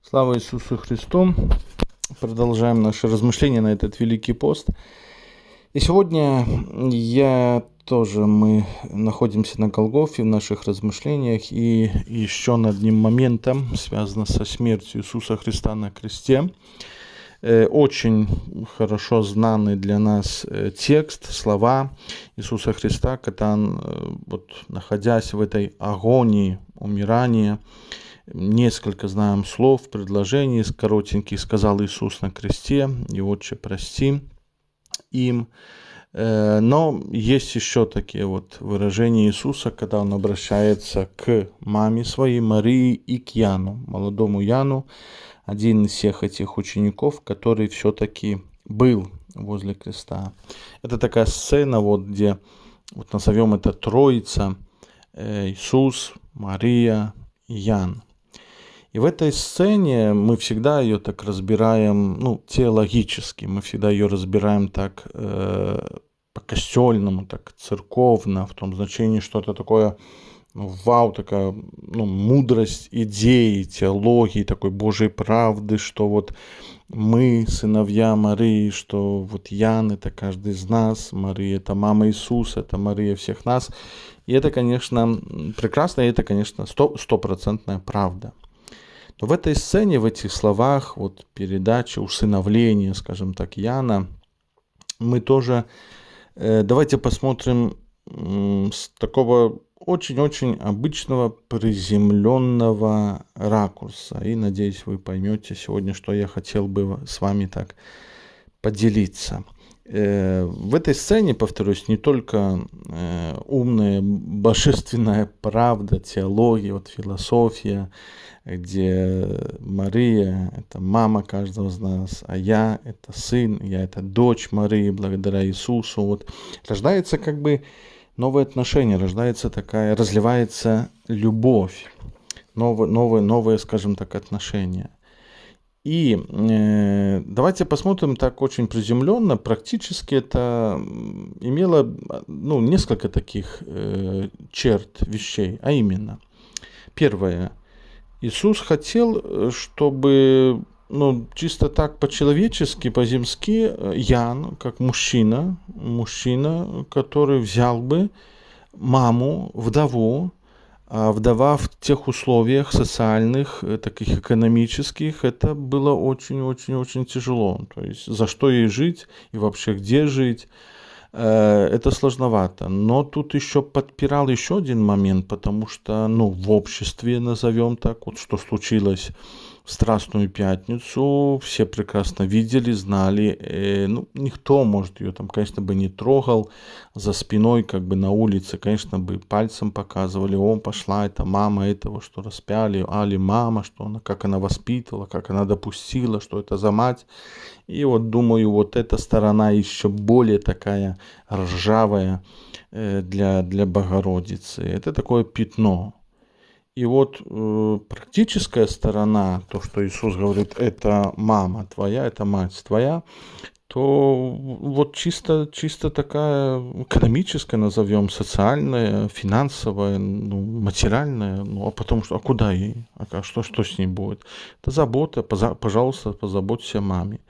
Слава Иисусу Христу! Продолжаем наши размышления на этот Великий пост. И сегодня мы находимся на Голгофе в наших размышлениях, и еще над одним моментом, связанным со смертью Иисуса Христа на кресте. Очень хорошо знанный для нас текст, слова Иисуса Христа, когда он, находясь в этой агонии, умирания, несколько знаем слов, предложений коротеньких сказал Иисус на кресте: «И Отче, прости им». Но есть еще такие выражения Иисуса, когда он обращается к маме своей Марии и к Яну, молодому Яну, один из всех этих учеников, который все-таки был возле креста. Это такая сцена, где назовем это Троица: Иисус, Мария и Ян. И в этой сцене мы всегда ее так разбираем, теологически, мы всегда ее разбираем так по-костельному, так церковно, в том значении, что это такое, такая мудрость идеи, теологии, такой Божьей правды, что мы, сыновья Марии, что Ян — это каждый из нас, Мария — это мама Иисуса, это Мария всех нас. И это, конечно, прекрасно, и это, конечно, стопроцентная правда. Но в этой сцене, в этих словах, передачи, усыновления, скажем так, Яна, мы тоже давайте посмотрим с такого очень-очень обычного, приземленного ракурса. И, надеюсь, вы поймете сегодня, что я хотел бы с вами так поделиться. В этой сцене, повторюсь, не только умная, божественная правда, теология, философия, где Мария — это мама каждого из нас, а я — это сын, я — это дочь Марии, благодаря Иисусу. Рождается новое отношение, разливается любовь, новые, скажем так, отношения. И давайте посмотрим так очень приземленно. Практически это имело несколько таких черт, вещей. А именно, первое. Иисус хотел, чтобы чисто так по-человечески, по-земски, Ян, как мужчина, который взял бы маму, вдову, а вдова в тех условиях социальных, таких экономических, это было очень-очень-очень тяжело. То есть за что ей жить и вообще где жить, это сложновато. Но тут еще подпирал еще один момент, потому что в обществе, назовем так, что случилось в Страстную Пятницу, все прекрасно видели, знали. Никто, может, ее там, конечно, бы не трогал за спиной, на улице, конечно, бы пальцем показывали: «О, пошла, это мама этого, что распяли, али мама, что она, как она воспитывала, как она допустила, что это за мать». И думаю, эта сторона еще более такая ржавая для Богородицы. Это такое пятно. И практическая сторона, то, что Иисус говорит: это мама твоя, это мать твоя, то чисто такая экономическая, назовем, социальная, финансовая, материальная. А потом что? А куда ей? Что с ней будет? Это забота, пожалуйста, позаботься о маме.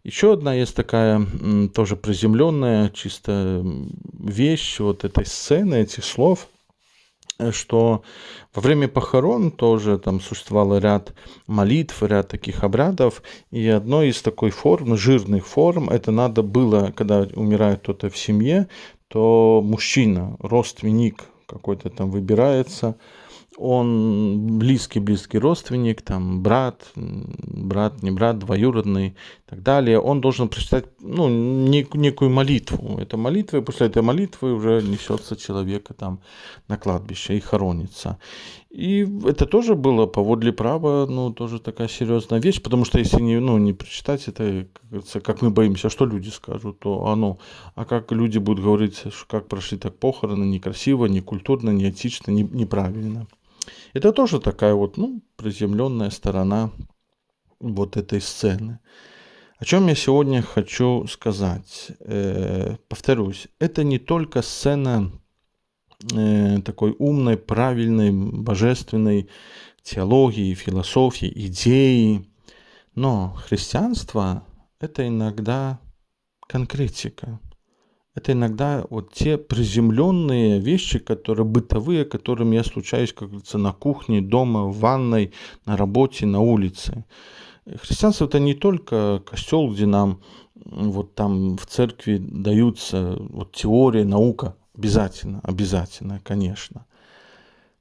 Еще одна есть такая тоже приземленная чисто вещь этой сцены, этих слов, что во время похорон тоже там существовал ряд молитв, ряд таких обрядов, и одной из такой форм, жирных форм, это надо было, когда умирает кто-то в семье, то мужчина, родственник какой-то там выбирается, он близкий родственник, там брат, не брат, двоюродный и так далее, он должен прочитать некую молитву. Эта молитва, и после этой молитвы уже несется человека там на кладбище и хоронится. И это тоже было поводле права, тоже такая серьезная вещь, потому что если не прочитать это, как мы боимся, что люди скажут, то а как люди будут говорить, как прошли так похороны, некрасиво, некультурно, неэтично, неправильно. Это тоже такая приземленная сторона этой сцены. О чем я сегодня хочу сказать? Повторюсь, это не только сцена такой умной, правильной, божественной, теологии, философии, идеи. Но христианство — это иногда конкретика. Это иногда вот те приземленные вещи, которые бытовые, которыми я случаюсь, как говорится, на кухне, дома, в ванной, на работе, на улице. Христианство — это не только костел, где нам вот там в церкви даются вот теория, наука. Обязательно, конечно.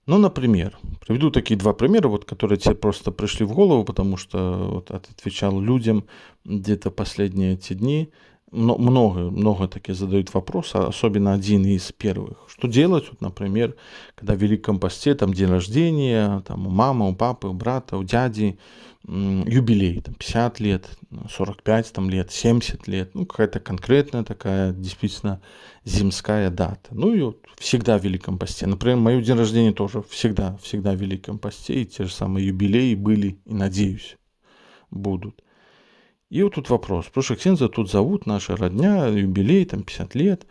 Ну, например, приведу такие два примера, вот, которые тебе просто пришли в голову, потому что вот отвечал людям где-то последние эти дни. Много таки задают вопросы, особенно один из первых. Что делать, вот, например, когда в Великом Посте, там день рождения, там у мамы, у папы, у брата, у дяди, юбилей, там 50 лет, 45 там, лет, 70 лет, ну какая-то конкретная такая действительно земская дата. Ну и вот всегда в Великом Посте. Например, мое день рождения тоже всегда в Великом Посте, и те же самые юбилеи были, и, надеюсь, будут. И вот тут вопрос. Прошлый ксенза тут зовут, наша родня, юбилей, там 50 лет.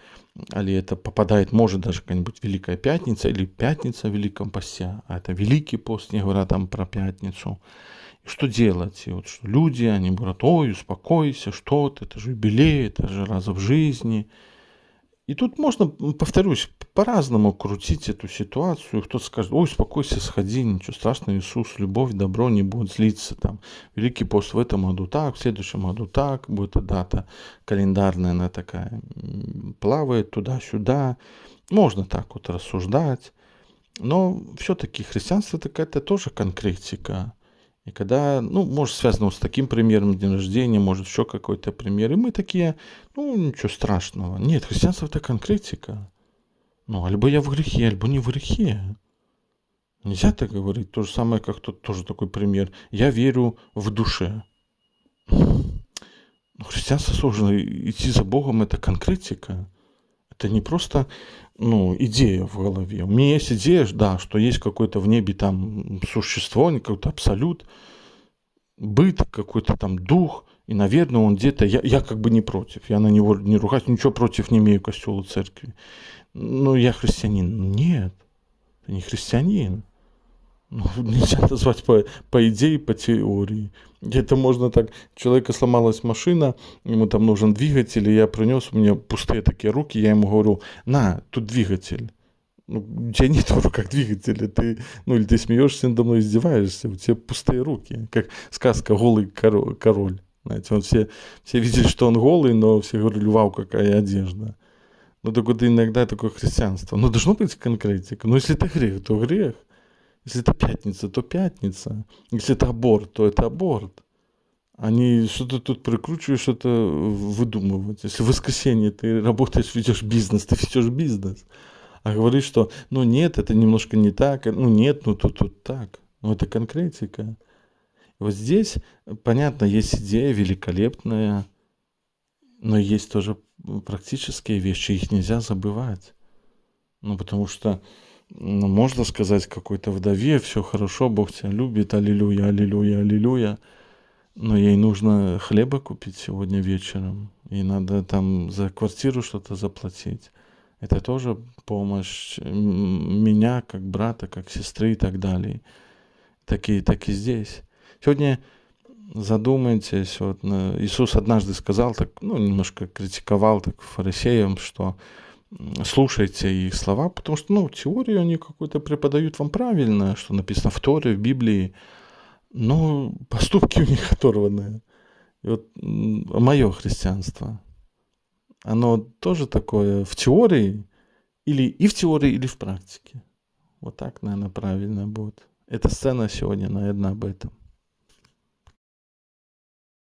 Али это попадает, может, даже какая-нибудь Великая Пятница или Пятница в Великом Посте. А это Великий пост, не говоря там про Пятницу. И что делать? И вот что люди, они говорят: ой, успокойся, что ты, это же юбилей, это же раз в жизни. И тут можно, повторюсь, по-разному крутить эту ситуацию. Кто-то скажет: ой, успокойся, сходи, ничего страшного, Иисус, любовь, добро, не будет злиться. Там. Великий пост в этом году так, в следующем году так, будет дата календарная, она такая плавает туда-сюда. Можно так вот рассуждать. Но все-таки христианство — это какая-то тоже конкретика. И когда, ну, может, связано вот с таким примером день рождения, может, еще какой-то пример. И мы такие: ну, ничего страшного. Нет, христианство — это конкретика. Ну, альбо я в грехе, альбо не в грехе. Нельзя так говорить. То же самое, как тут тоже такой пример. Я верю в душе. Но христианство сложно. Идти за Богом — это конкретика. Это не просто, ну, идея в голове. У меня есть идея, да, что есть какое-то в небе там существо, какой-то абсолют, быт, какой-то там дух, и, наверное, он где-то, я как бы не против, я на него не ругаюсь, ничего против не имею костела, церкви. Но я христианин. Нет, ты не христианин. Ну, нельзя назвать по идее, по теории. Это можно так: у человека сломалась машина, ему там нужен двигатель, и я принес, у меня пустые такие руки, я ему говорю: на, тут двигатель. Ну, у тебя нет в руках двигателя, ну или ты смеешься надо мной, издеваешься, у тебя пустые руки, как сказка «Голый король». Знаете, все видят, что он голый, но все говорили: вау, какая одежда. Ну, так вот иногда такое христианство. Но должно быть конкретика. Но если это грех, то грех. Если это пятница, то пятница. Если это аборт, то это аборт. А не что-то тут прикручиваешь, что-то выдумывать. Если в воскресенье ты работаешь, ведешь бизнес, ты ведешь бизнес. А говоришь, что ну нет, это немножко не так, ну нет, ну тут так. Ну это конкретика. Вот здесь, понятно, есть идея великолепная, но есть тоже практические вещи, их нельзя забывать. Ну потому что, ну, можно сказать какой-то вдове: все хорошо, Бог тебя любит, аллилуйя, аллилуйя, аллилуйя. Но ей нужно хлеба купить сегодня вечером. И надо там за квартиру что-то заплатить. Это тоже помощь меня, как брата, как сестры и так далее. Так и здесь. Сегодня задумайтесь, вот, Иисус однажды сказал, так, ну, немножко критиковал так фарисеям, что слушайте их слова, потому что, ну, теорию они какую-то преподают вам правильно, что написано в Торе, в Библии, но поступки у них оторванные. И вот мое христианство, оно тоже такое в теории, или и в теории, или в практике. Вот так, наверное, правильно будет. Эта сцена сегодня, наверное, об этом.